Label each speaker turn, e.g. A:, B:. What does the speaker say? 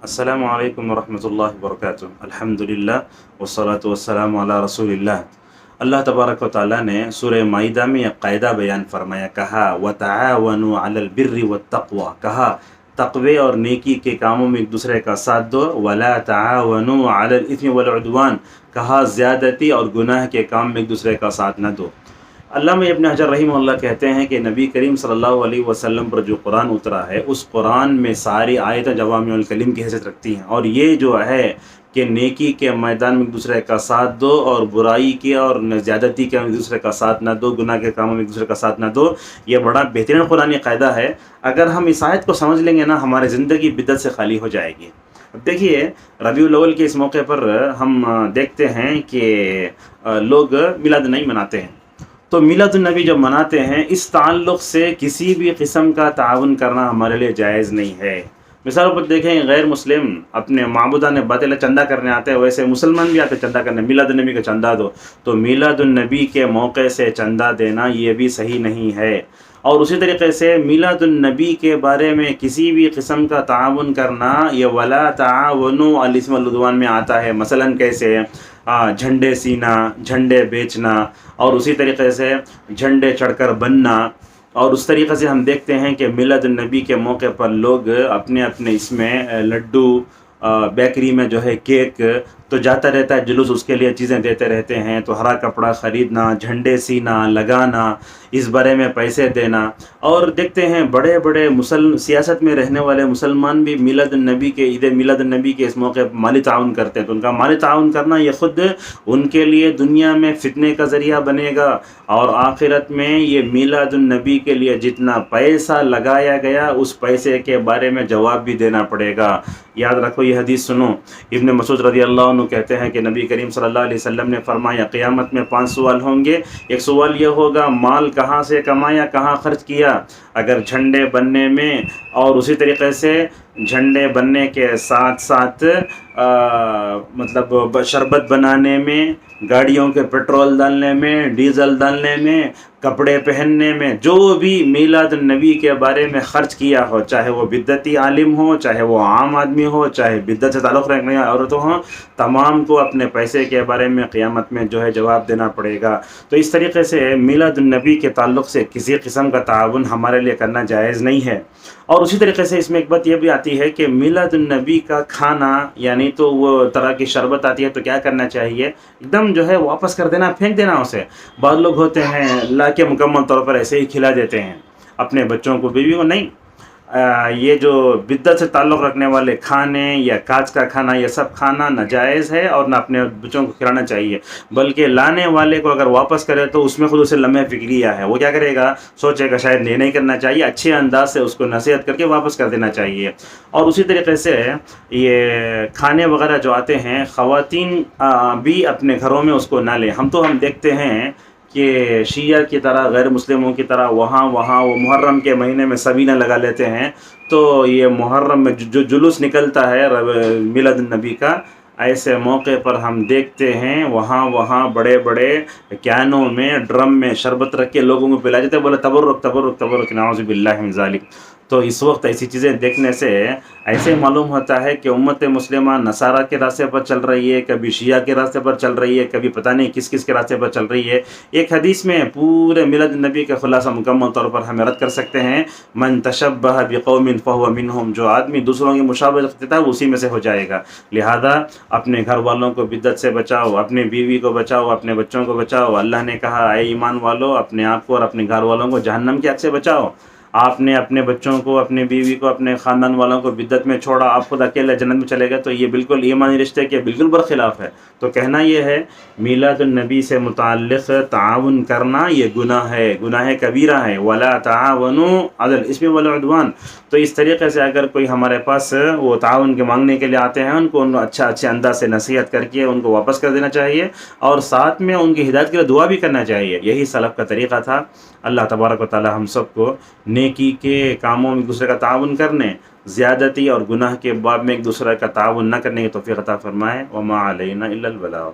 A: السلام علیکم ورحمۃ اللہ وبرکاتہ۔ الحمدللہ والصلاة والسلام علی رسول اللہ۔ اللہ تبارک و تعالیٰ نے سورہ مائدہ میں ایک قاعدہ بیان فرمایا، کہا وَتَعَاوَنُوا عَلَى الْبِرِّ وَالتَّقْوَى، کہا تقوی اور نیکی کے کاموں میں ایک دوسرے کا ساتھ دو، وَلَا تَعَاوَنُوا عَلَى الْإِثْمِ وَالْعُدْوَانِ، کہا زیادتی اور گناہ کے کام میں ایک دوسرے کا ساتھ نہ دو۔ علامہ ابن حجر رحمہ اللہ کہتے ہیں کہ نبی کریم صلی اللہ علیہ وسلم پر جو قرآن اترا ہے، اس قرآن میں ساری آیتیں جوامع الکلم کی حیثیت رکھتی ہیں، اور یہ جو ہے کہ نیکی کے میدان میں ایک دوسرے کا ساتھ دو اور برائی کے اور زیادتی کے ایک دوسرے کا ساتھ نہ دو، گناہ کے کاموں میں ایک دوسرے کا ساتھ نہ دو، یہ بڑا بہترین قرآنی قاعدہ ہے۔ اگر ہم اس آیت کو سمجھ لیں گے نا، ہماری زندگی بدعت سے خالی ہو جائے گی۔ اب دیکھیے، ربیع الاول کے اس موقع پر ہم دیکھتے ہیں کہ لوگ میلاد النبی مناتے ہیں۔ تو میلاد النبی جب مناتے ہیں، اس تعلق سے کسی بھی قسم کا تعاون کرنا ہمارے لیے جائز نہیں ہے۔ مثال پر دیکھیں، غیر مسلم اپنے معبودان باطل چندہ کرنے آتے ہیں، ویسے مسلمان بھی آتے چندہ کرنے، میلاد النبی کا چندہ دو، تو میلاد النبی کے موقع سے چندہ دینا یہ بھی صحیح نہیں ہے۔ اور اسی طریقے سے میلاد النبی کے بارے میں کسی بھی قسم کا تعاون کرنا یہ ولا تعاونوا علی الاسم والعدوان میں آتا ہے۔ مثلا کیسے جھنڈے سینا، جھنڈے بیچنا، اور اسی طریقے سے جھنڈے چڑھ کر بننا، اور اس طریقے سے ہم دیکھتے ہیں کہ میلاد النبی کے موقع پر لوگ اپنے اپنے اس میں لڈو، بیکری میں جو ہے کیک تو جاتا رہتا ہے جلوس، اس کے لیے چیزیں دیتے رہتے ہیں، تو ہرا کپڑا خریدنا، جھنڈے سینا، لگانا، اس بارے میں پیسے دینا۔ اور دیکھتے ہیں بڑے بڑے سیاست میں رہنے والے مسلمان بھی میلاد النبی کے عید میلاد النبی کے اس موقع پر مالی تعاون کرتے ہیں، تو ان کا مالی تعاون کرنا یہ خود ان کے لیے دنیا میں فتنے کا ذریعہ بنے گا، اور آخرت میں یہ میلاد النبی کے لیے جتنا پیسہ لگایا گیا اس پیسے کے بارے میں جواب بھی دینا پڑے گا۔ یاد رکھو، یہ حدیث سنو، ابن مسعود رضی اللہ عنہ کہتے ہیں کہ نبی کریم صلی اللہ علیہ وسلم نے فرمایا، قیامت میں 5 سوال ہوں گے۔ ایک سوال یہ ہوگا، مال کہاں سے کمایا، کہاں خرچ کیا؟ اگر جھنڈے بننے میں، اور اسی طریقے سے جھنڈے بننے کے ساتھ ساتھ مطلب شربت بنانے میں، گاڑیوں کے پیٹرول ڈالنے میں، ڈیزل ڈالنے میں، کپڑے پہننے میں، جو بھی میلاد النبی کے بارے میں خرچ کیا ہو، چاہے وہ بدعتی عالم ہو، چاہے وہ عام آدمی ہو، چاہے بدعت سے تعلق رکھنے والی عورتوں ہوں، تمام کو اپنے پیسے کے بارے میں قیامت میں جو ہے جواب دینا پڑے گا۔ تو اس طریقے سے میلاد النبی کے تعلق سے کسی قسم کا تعاون ہمارے لیے کرنا جائز نہیں ہے۔ اور اسی طریقے سے اس میں ایک بات یہ بھی آتی ہے کہ میلاد النبی کا کھانا، یعنی تو وہ طرح کی شربت آتی ہے تو کیا کرنا چاہیے، ایک دم جو ہے واپس کر دینا، پھینک دینا اسے۔ بعض لوگ ہوتے ہیں لا کے مکمل طور پر ایسے ہی کھلا دیتے ہیں اپنے بچوں کو، بیوی کو نہیں۔ یہ جو بدعت سے تعلق رکھنے والے کھانے یا کاج کا کھانا، یہ سب کھانا ناجائز ہے اور نہ اپنے بچوں کو کھلانا چاہیے، بلکہ لانے والے کو اگر واپس کرے تو اس میں خود اسے لمحہ فکریہ ہے، وہ کیا کرے گا، سوچے گا شاید یہ نہیں کرنا چاہیے، اچھے انداز سے اس کو نصیحت کر کے واپس کر دینا چاہیے۔ اور اسی طریقے سے یہ کھانے وغیرہ جو آتے ہیں، خواتین بھی اپنے گھروں میں اس کو نہ لیں۔ ہم دیکھتے ہیں کہ شیعہ کی طرح، غیر مسلموں کی طرح وہاں وہ محرم کے مہینے میں سبینہ لگا لیتے ہیں، تو یہ محرم میں جو جلوس نکلتا ہے میلاد النبی کا، ایسے موقع پر ہم دیکھتے ہیں وہاں بڑے بڑے کینوں میں، ڈرم میں شربت رکھ کے لوگوں کو پلا دیتے ہیں، بولے تبرک تبرک تبرک، نعوذ باللہ من ذالک۔ تو اس وقت ایسی چیزیں دیکھنے سے ایسے معلوم ہوتا ہے کہ امت مسلمہ نصارہ کے راستے پر چل رہی ہے، کبھی شیعہ کے راستے پر چل رہی ہے، کبھی پتہ نہیں کس کس کے راستے پر چل رہی ہے۔ ایک حدیث میں پورے میلاد النبی کا خلاصہ مکمل طور پر ہم رد کر سکتے ہیں، من تشبہ بقوم فہو منہم، جو آدمی دوسروں کی مشابہت کرتا ہے وہ اسی میں سے ہو جائے گا۔ لہذا اپنے گھر والوں کو بدعت سے بچاؤ، اپنے بیوی کو بچاؤ، اپنے بچوں کو بچاؤ۔ اللہ نے کہا، اے ایمان والو، اپنے آپ کو اور اپنے گھر والوں کو جہنم کی آگ سے بچاؤ۔ آپ نے اپنے بچوں کو، اپنے بیوی کو، اپنے خاندان والوں کو بدعت میں چھوڑا، آپ خود اکیلے جنت میں چلے گئے، تو یہ بالکل ایمانی رشتے کے بالکل برخلاف ہے۔ تو کہنا یہ ہے، میلاد النبی سے متعلق تعاون کرنا یہ گناہ ہے، گناہ کبیرہ ہے، وَلَا تَعَاوَنُوا عَلَى الْإِثْمِ وَالْعُدْوَانِ۔ تو اس طریقے سے اگر کوئی ہمارے پاس وہ تعاون کے مانگنے کے لیے آتے ہیں، ان کو اچھے انداز سے نصیحت کر کے ان کو واپس کر دینا چاہیے، اور ساتھ میں ان کی ہدایت کے لیے دعا بھی کرنا چاہیے۔ یہی سلف کا طریقہ تھا۔ اللہ تبارک و تعالی ہم سب کو نیکی کے کاموں میں ایک دوسرے کا تعاون کرنے، زیادتی اور گناہ کے باب میں ایک دوسرے کا تعاون نہ کرنے کی توفیق عطا فرمائے۔ وما علینا الا البلاغ۔